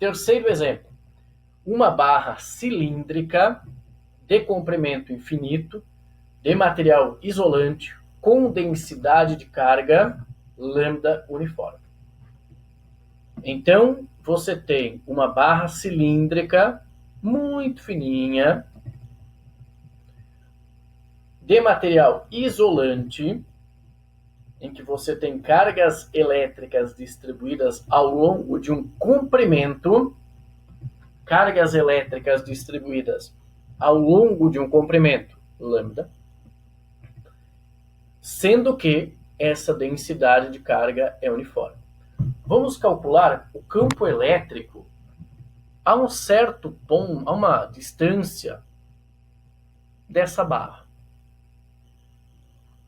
Terceiro exemplo, uma barra cilíndrica de comprimento infinito, de material isolante, com densidade de carga lambda uniforme. Então, você tem uma barra cilíndrica muito fininha, de material isolante, em que você tem cargas elétricas distribuídas ao longo de um comprimento, cargas elétricas distribuídas ao longo de um comprimento lambda, sendo que essa densidade de carga é uniforme. Vamos calcular o campo elétrico a um certo ponto, a uma distância dessa barra.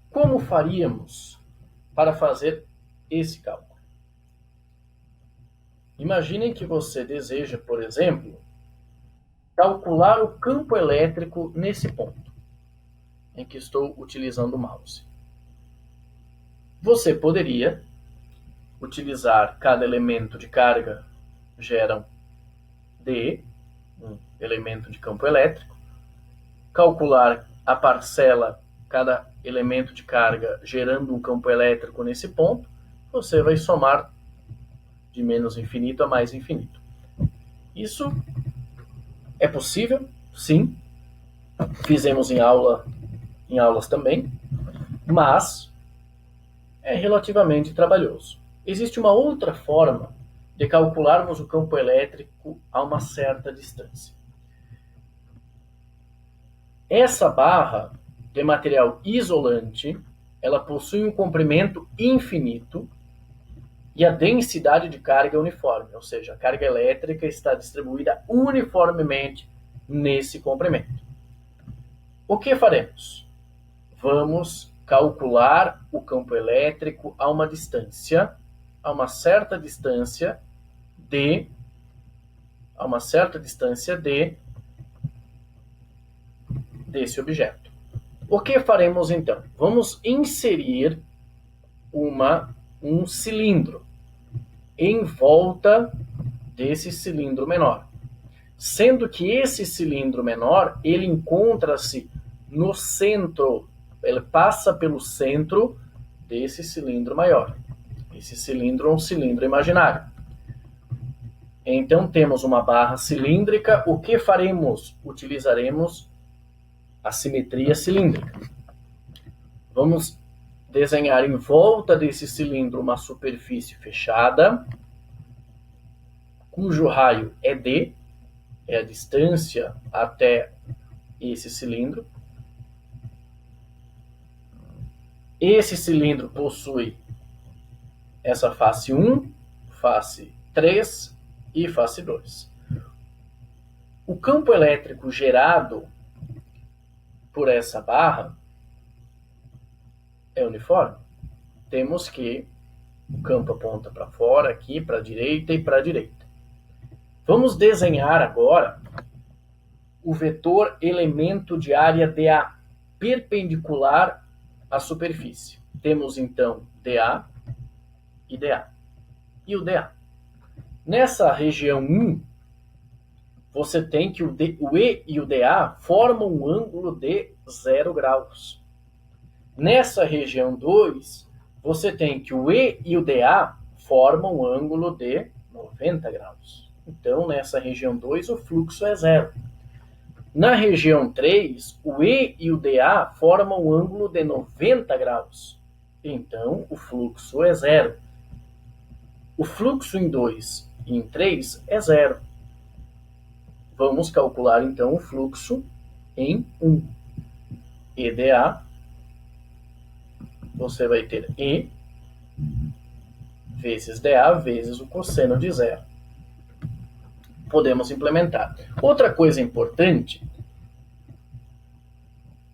Como faríamos para fazer esse cálculo? Imaginem que você deseja, por exemplo, calcular o campo elétrico nesse ponto em que estou utilizando o mouse. Você poderia utilizar cada elemento de carga gera D, um elemento de campo elétrico, calcular a parcela, cada elemento de carga gerando um campo elétrico nesse ponto, você vai somar de menos infinito a mais infinito. Isso é possível? Sim. Fizemos em aulas também, mas é relativamente trabalhoso. Existe uma outra forma de calcularmos o campo elétrico a uma certa distância. Essa barra de material isolante, ela possui um comprimento infinito e a densidade de carga é uniforme, ou seja, a carga elétrica está distribuída uniformemente nesse comprimento. O que faremos? Vamos calcular o campo elétrico a uma distância, a uma certa distância desse objeto. O que faremos então? Vamos inserir um cilindro em volta desse cilindro menor, sendo que esse cilindro menor, ele encontra-se no centro, ele passa pelo centro desse cilindro maior. Esse cilindro é um cilindro imaginário. Então temos uma barra cilíndrica, o que faremos? Utilizaremos a simetria cilíndrica. Vamos desenhar em volta desse cilindro uma superfície fechada, cujo raio é D, é a distância até esse cilindro. Esse cilindro possui essa face 1, face 3 e face 2. O campo elétrico gerado por essa barra é uniforme. Temos que o campo aponta para fora, aqui, para a direita e para a direita. Vamos desenhar agora o vetor elemento de área dA, perpendicular à superfície. Temos então dA e dA. E o dA? Nessa região 1, você tem que o E e o dA formam um ângulo de 0 graus. Nessa região 2, você tem que o E e o dA formam um ângulo de 90 graus. Então, nessa região 2, o fluxo é 0. Na região 3, o E e o dA formam um ângulo de 90 graus. Então, o fluxo é 0. O fluxo em 2 e em 3 é 0. Vamos calcular, então, o fluxo em 1. EDA, você vai ter E vezes dA vezes o cosseno de 0. Podemos implementar. Outra coisa importante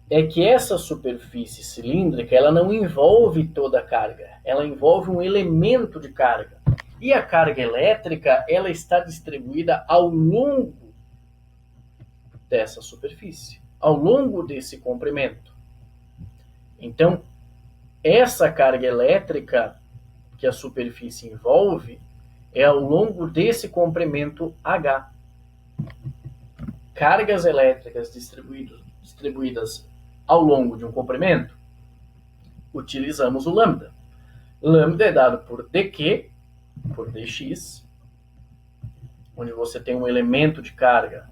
é que essa superfície cilíndrica, ela não envolve toda a carga, ela envolve um elemento de carga. E a carga elétrica, ela está distribuída ao longo dessa superfície, ao longo desse comprimento. Então, essa carga elétrica que a superfície envolve, é ao longo desse comprimento H. Cargas elétricas distribuídas ao longo de um comprimento, utilizamos o lambda. Lambda é dado por dq, por dx, onde você tem um elemento de carga,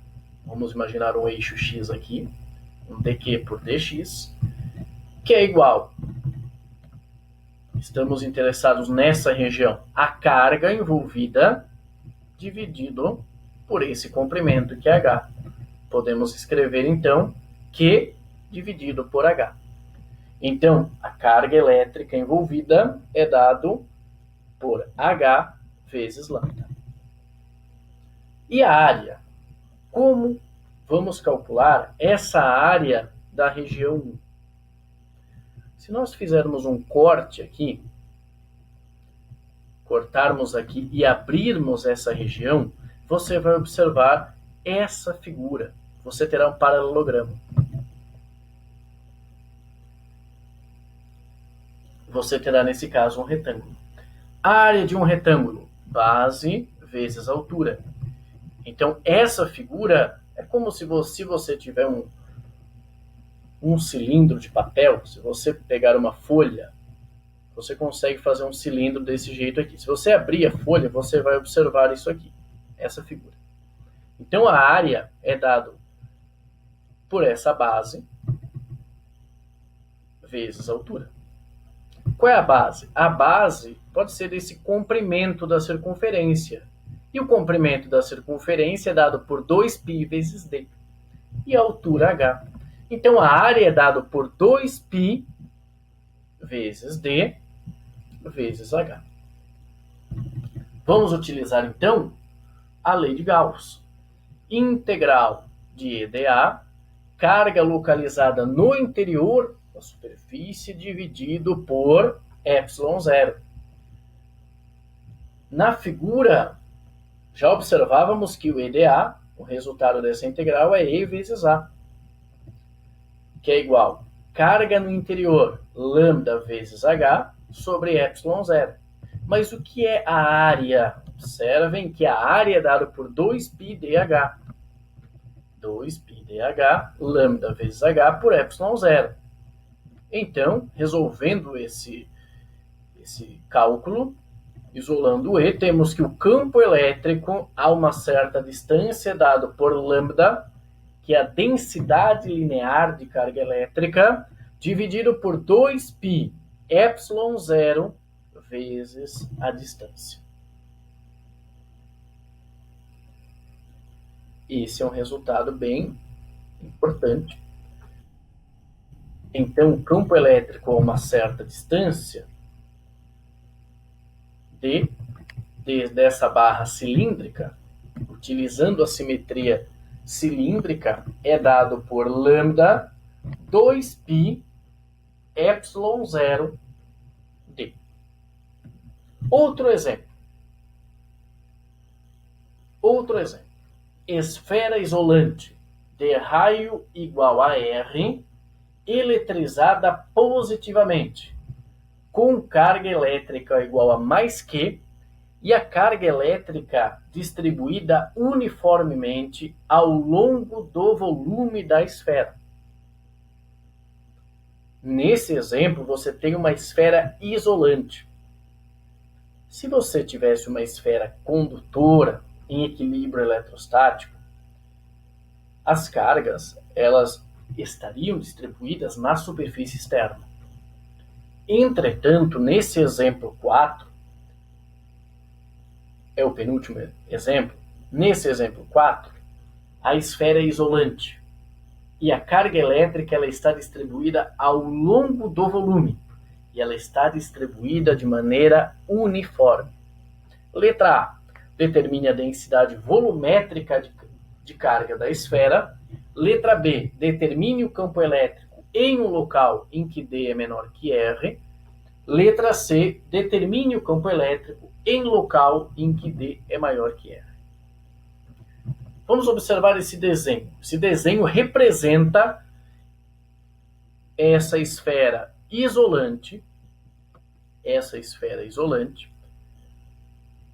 vamos imaginar um eixo x aqui, um dq por dx, que é igual, estamos interessados nessa região, a carga envolvida dividido por esse comprimento que é h. Podemos escrever então Q dividido por h. Então, a carga elétrica envolvida é dado por h vezes lambda. E a área? Como vamos calcular essa área da região 1? Se nós fizermos um corte aqui, cortarmos aqui e abrirmos essa região, você vai observar essa figura. Você terá um paralelogramo. Você terá, nesse caso, um retângulo. A área de um retângulo, base vezes altura. Então, essa figura é como se você tiver um cilindro de papel. Se você pegar uma folha, você consegue fazer um cilindro desse jeito aqui. Se você abrir a folha, você vai observar isso aqui, essa figura. Então, a área é dado por essa base vezes a altura. Qual é a base? A base pode ser esse comprimento da circunferência. E o comprimento da circunferência é dado por 2π vezes d. E a altura h. Então, a área é dado por 2π vezes d vezes h. Vamos utilizar, então, a lei de Gauss. Integral de EdA, carga localizada no interior da superfície dividido por ε0. Na figura, já observávamos que o EdA, o resultado dessa integral, é E vezes A, que é igual carga no interior, lambda vezes H, sobre ε0. Mas o que é a área? Observem que a área é dada por 2πdh. 2πdh, lambda vezes H, por ε0. Então, resolvendo esse cálculo, isolando o E, temos que o campo elétrico a uma certa distância é dado por lambda, que é a densidade linear de carga elétrica, dividido por 2π ε0 vezes a distância. Esse é um resultado bem importante. Então, o campo elétrico a uma certa distância dessa barra cilíndrica, utilizando a simetria cilíndrica, é dado por lambda 2π ε0 d. Outro exemplo. Esfera isolante de raio igual a R, eletrizada positivamente, com carga elétrica igual a mais Q, e a carga elétrica distribuída uniformemente ao longo do volume da esfera. Nesse exemplo, você tem uma esfera isolante. Se você tivesse uma esfera condutora em equilíbrio eletrostático, as cargas elas estariam distribuídas na superfície externa. Entretanto, nesse exemplo 4, é o penúltimo exemplo, nesse exemplo 4, a esfera é isolante e a carga elétrica ela está distribuída ao longo do volume e ela está distribuída de maneira uniforme. Letra A, determine a densidade volumétrica de carga da esfera. Letra B, determine o campo elétrico em um local em que D é menor que R. Letra C, determine o campo elétrico em local em que D é maior que R. Vamos observar esse desenho. Esse desenho representa essa esfera isolante,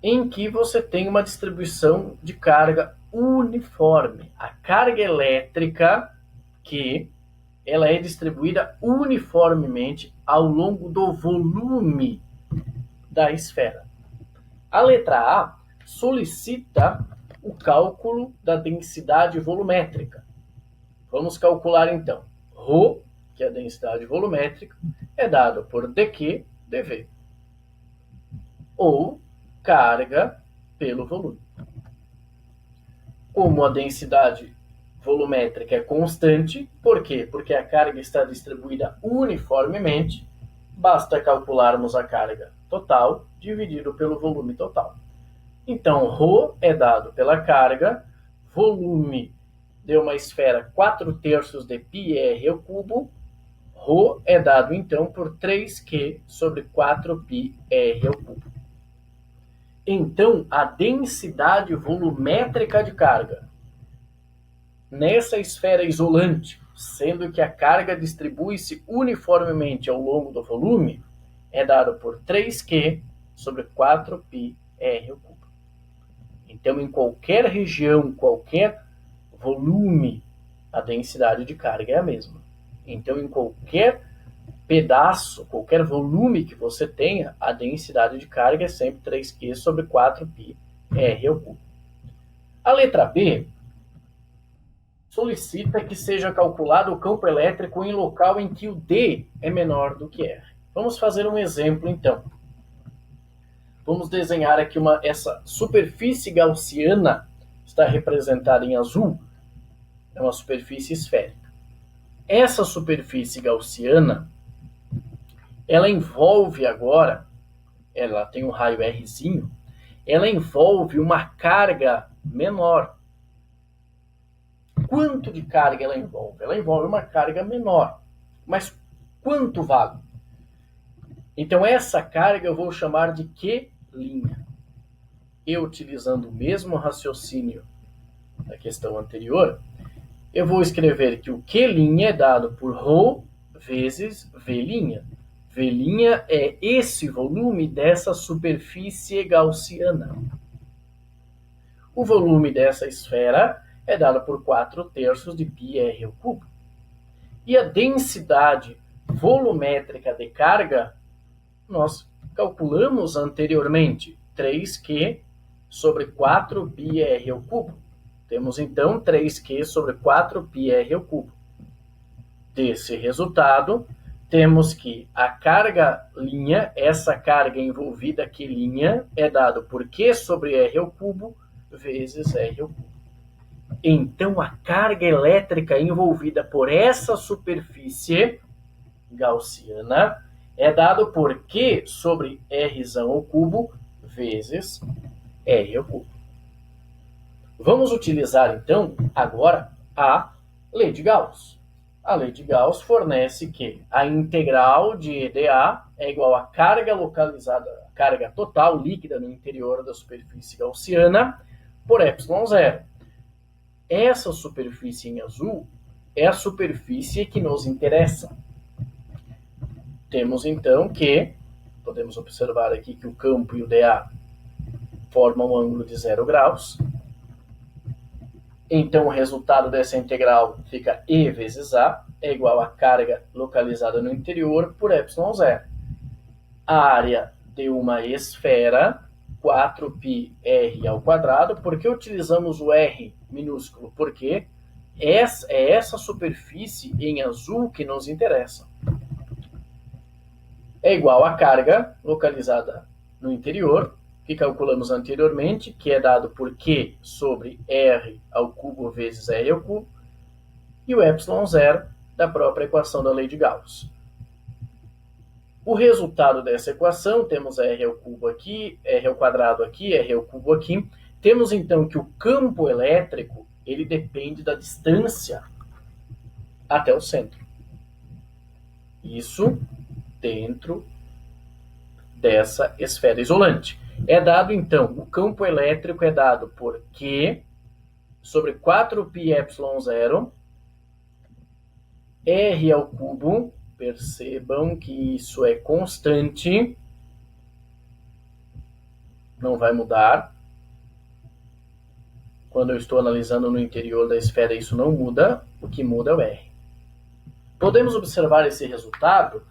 em que você tem uma distribuição de carga uniforme. A carga elétrica que ela é distribuída uniformemente ao longo do volume da esfera. A letra A solicita o cálculo da densidade volumétrica. Vamos calcular então. Rho, que é a densidade volumétrica, é dado por dQ dV, ou carga pelo volume. Como a densidade volumétrica é constante, por quê? Porque a carga está distribuída uniformemente, basta calcularmos a carga total dividido pelo volume total. Então, ρ é dado pela carga, volume de uma esfera 4/3 de πr ao cubo, ρ é dado então por 3Q sobre 4πr ao cubo. Então, a densidade volumétrica de carga nessa esfera isolante, sendo que a carga distribui-se uniformemente ao longo do volume, é dado por 3Q sobre 4πr ao cubo. Então, em qualquer região, qualquer volume, a densidade de carga é a mesma. Então, em qualquer pedaço, qualquer volume que você tenha, a densidade de carga é sempre 3Q sobre 4πr ao cubo. A letra B solicita que seja calculado o campo elétrico em local em que o D é menor do que R. Vamos fazer um exemplo, então. Vamos desenhar aqui essa superfície gaussiana, está representada em azul, é uma superfície esférica. Essa superfície gaussiana, ela envolve agora, ela tem um raio Rzinho, ela envolve uma carga menor. Quanto de carga ela envolve? Ela envolve uma carga menor. Mas quanto vale? Então, essa carga eu vou chamar de Q'. E utilizando o mesmo raciocínio da questão anterior, eu vou escrever que o Q' é dado por ρ vezes V'. V' é esse volume dessa superfície gaussiana. O volume dessa esfera é dado por 4/3 de πr ao cubo. E a densidade volumétrica de carga, nós calculamos anteriormente, 3Q sobre 4πr ao cubo. Temos então 3Q sobre 4πr ao cubo. Desse resultado, temos que a carga linha, essa carga envolvida Q', é dado por Q sobre R ao cubo vezes R ao cubo. Então, a carga elétrica envolvida por essa superfície gaussiana é dado por Q sobre R ao cubo vezes R ao cubo. Vamos utilizar, então, agora a lei de Gauss. A lei de Gauss fornece que a integral de EdA é igual à carga localizada, carga total líquida no interior da superfície gaussiana, por ε0. Essa superfície em azul é a superfície que nos interessa. Temos então que, podemos observar aqui que o campo e o dA formam um ângulo de 0 graus. Então o resultado dessa integral fica E vezes A é igual à carga localizada no interior por ε0. A área de uma esfera, 4πr ao quadrado. Por que utilizamos o R minúsculo? Porque é essa superfície em azul que nos interessa. É igual à carga localizada no interior, que calculamos anteriormente, que é dado por Q sobre R ao cubo vezes R ao cubo, e o ε0 da própria equação da lei de Gauss. O resultado dessa equação, temos R ao cubo aqui, R ao quadrado aqui, R ao cubo aqui. Temos então que o campo elétrico, ele depende da distância até o centro. Isso dentro dessa esfera isolante. É dado então, o campo elétrico é dado por Q sobre 4πε0 R ao cubo. Percebam que isso é constante, não vai mudar. Quando eu estou analisando no interior da esfera, isso não muda, o que muda é o R. Podemos observar esse resultado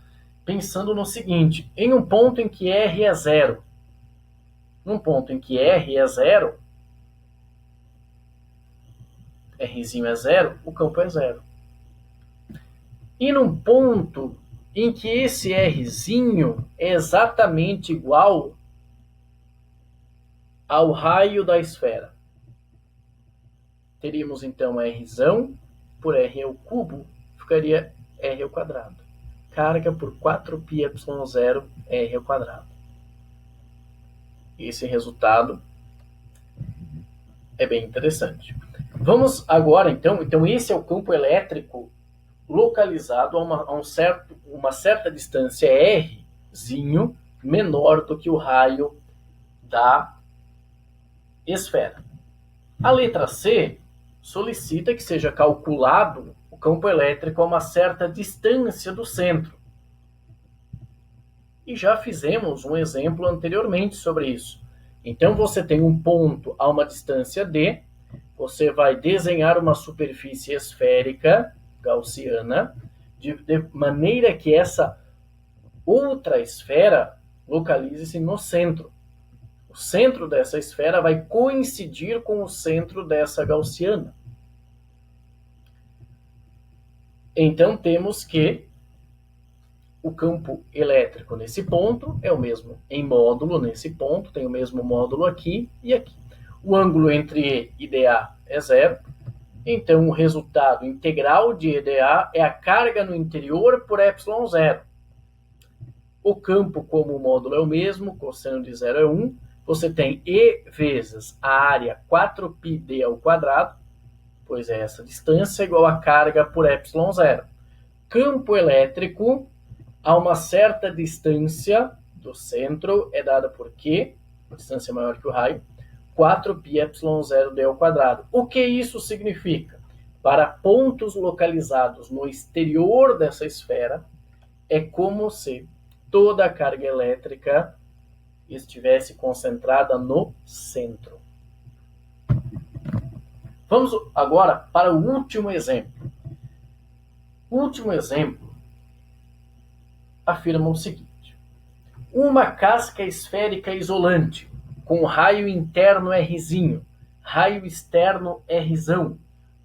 pensando no seguinte: em um ponto em que R é zero, num ponto em que R é zero, Rzinho é zero, o campo é zero. E num ponto em que esse Rzinho é exatamente igual ao raio da esfera, teríamos então Rzão por R ao cubo, ficaria R ao quadrado. Carga por 4πε0 R ao quadrado. Esse resultado é bem interessante. Vamos agora, então esse é o campo elétrico localizado a uma certa distância Rzinho menor do que o raio da esfera. A letra C solicita que seja calculado o campo elétrico a uma certa distância do centro. E já fizemos um exemplo anteriormente sobre isso. Então você tem um ponto a uma distância D, você vai desenhar uma superfície esférica gaussiana, de maneira que essa outra esfera localize-se no centro. O centro dessa esfera vai coincidir com o centro dessa gaussiana. Então temos que o campo elétrico nesse ponto é o mesmo em módulo nesse ponto, tem o mesmo módulo aqui e aqui. O ângulo entre E e DA é zero, então o resultado integral de EDA é a carga no interior por ε0. O campo, como o módulo é o mesmo, cosseno de zero é 1, você tem E vezes a área 4πd ao quadrado, pois é essa distância, igual a carga por ε0. Campo elétrico a uma certa distância do centro é dada por Q, a distância maior que o raio, 4πε0d ao quadrado. O que isso significa? Para pontos localizados no exterior dessa esfera, é como se toda a carga elétrica estivesse concentrada no centro. Vamos agora para o último exemplo. O último exemplo afirma o seguinte: uma casca esférica isolante com raio interno Rzinho, raio externo Rzão,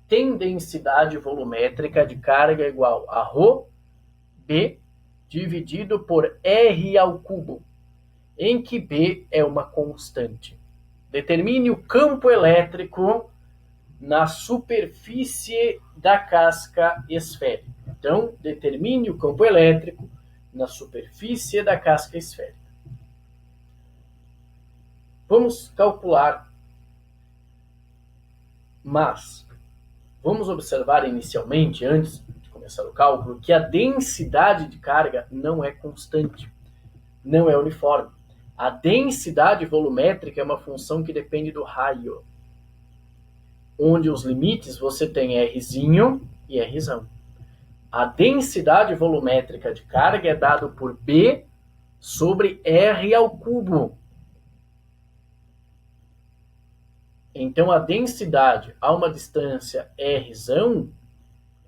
tem densidade volumétrica de carga igual a ρB dividido por R ao cubo, em que B é uma constante. Determine o campo elétrico na superfície da casca esférica. Então, determine o campo elétrico na superfície da casca esférica. Vamos calcular, mas vamos observar inicialmente, antes de começar o cálculo, que a densidade de carga não é constante, não é uniforme. A densidade volumétrica é uma função que depende do raio, onde os limites você tem Rzinho e Rzão. A densidade volumétrica de carga é dado por B sobre R ao cubo. Então, a densidade a uma distância Rzão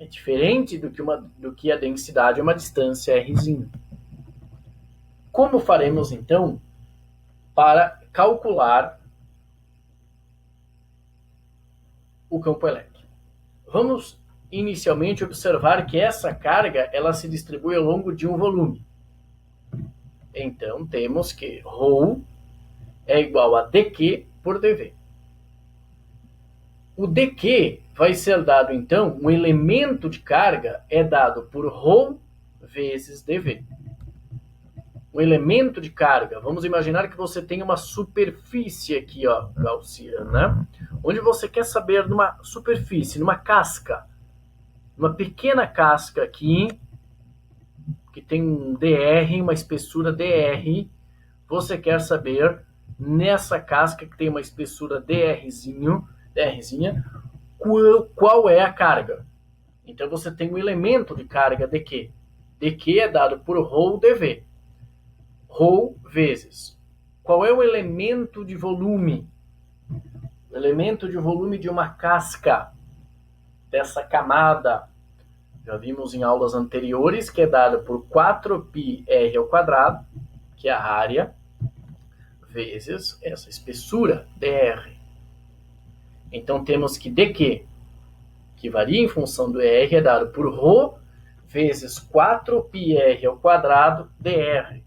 é diferente do que a densidade a uma distância Rzinho. Como faremos, então, para calcular o campo elétrico? Vamos inicialmente observar que essa carga ela se distribui ao longo de um volume. Então, temos que ρ é igual a dq por dv. O dq vai ser dado, então, um elemento de carga é dado por ρ vezes dv. O elemento de carga, vamos imaginar que você tem uma superfície aqui, ó, gaussiana, onde você quer saber numa superfície, numa casca, uma pequena casca aqui, que tem um dr, uma espessura dr, você quer saber nessa casca que tem uma espessura drzinha, qual é a carga. Então você tem um elemento de carga dq. dq é dado por ρ dv. ρ vezes qual é o elemento de volume? O elemento de volume de uma casca, dessa camada, já vimos em aulas anteriores, que é dado por 4πr², que é a área, vezes essa espessura, dr. Então temos que dq, que varia em função do r, é dado por ρ vezes 4πr² dr.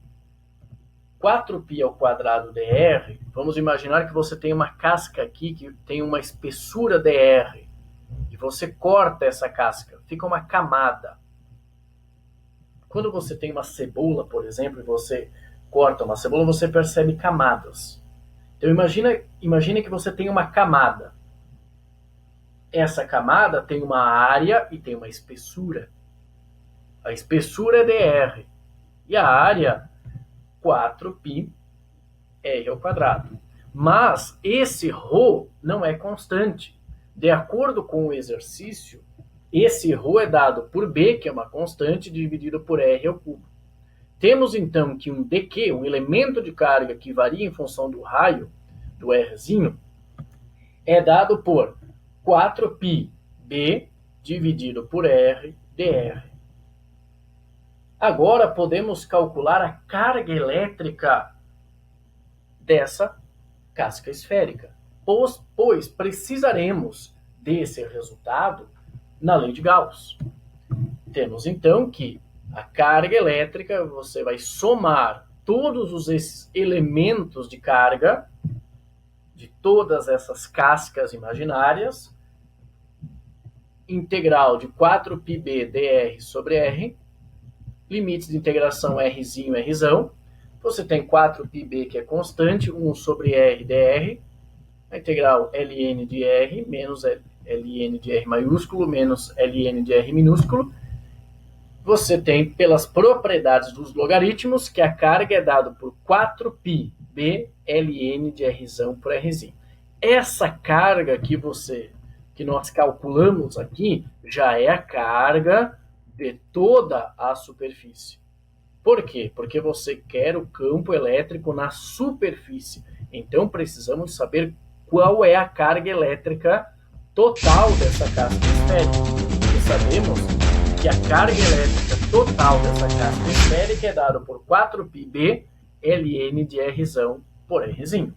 4π² dr, vamos imaginar que você tem uma casca aqui que tem uma espessura dr, e você corta essa casca, fica uma camada. Quando você tem uma cebola, por exemplo, e você corta uma cebola, você percebe camadas. Então imagina que você tem uma camada. Essa camada tem uma área e tem uma espessura. A espessura é dr e a área 4πr². Mas esse ρ não é constante. De acordo com o exercício, esse ρ é dado por b, que é uma constante, dividido por r². Temos então que um dq, um elemento de carga que varia em função do raio, do rzinho, é dado por 4πb dividido por r dr. Agora podemos calcular a carga elétrica dessa casca esférica, pois precisaremos desse resultado na lei de Gauss. Temos então que a carga elétrica, você vai somar todos os elementos de carga de todas essas cascas imaginárias, integral de 4πb dr sobre r, limites de integração rzinho, rzão, você tem 4πb que é constante, 1 sobre r dr, a integral ln de r menos ln de r maiúsculo menos ln de r minúsculo. Você tem, pelas propriedades dos logaritmos, que a carga é dada por 4πb ln de rzão por rzinho. Essa carga que nós calculamos aqui já é a carga de toda a superfície. Por quê? Porque você quer o campo elétrico na superfície. Então precisamos saber qual é a carga elétrica total dessa casca esférica. E sabemos que a carga elétrica total dessa casca esférica é dada por 4πb ln de rzão por rzinho.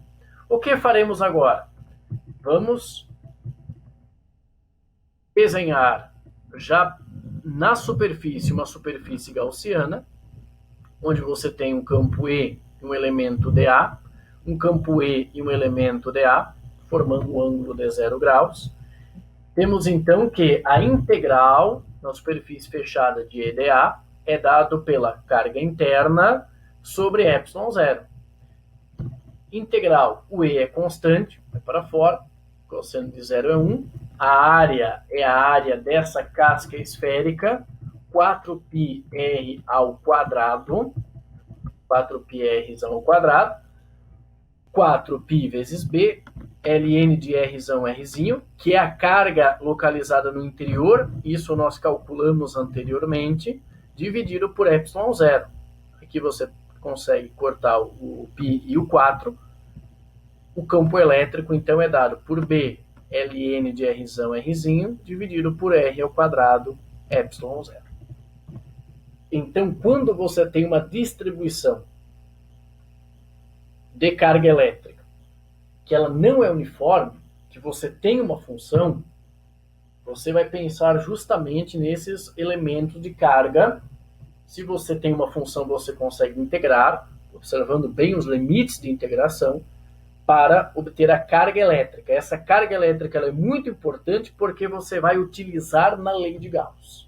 O que faremos agora? Vamos desenhar já na superfície uma superfície gaussiana, onde você tem um campo E e um elemento dA, um campo E e um elemento dA, formando um ângulo de 0 graus. Temos então que a integral na superfície fechada de EDA é dado pela carga interna sobre ε0. Integral, o E é constante, vai para fora, cosseno de 0 é 1. A área é a área dessa casca esférica, 4πr², 4πr ao quadrado, 4π vezes b, ln de rzão rzinho, que é a carga localizada no interior, isso nós calculamos anteriormente, dividido por ε0. Aqui você consegue cortar o π e o 4. O campo elétrico, então, é dado por b, ln de rzão rzinho, dividido por r ao quadrado, ε0. Então, quando você tem uma distribuição de carga elétrica, que ela não é uniforme, que você tem uma função, você vai pensar justamente nesses elementos de carga. Se você tem uma função, você consegue integrar, observando bem os limites de integração, para obter a carga elétrica. Essa carga elétrica ela é muito importante porque você vai utilizar na lei de Gauss.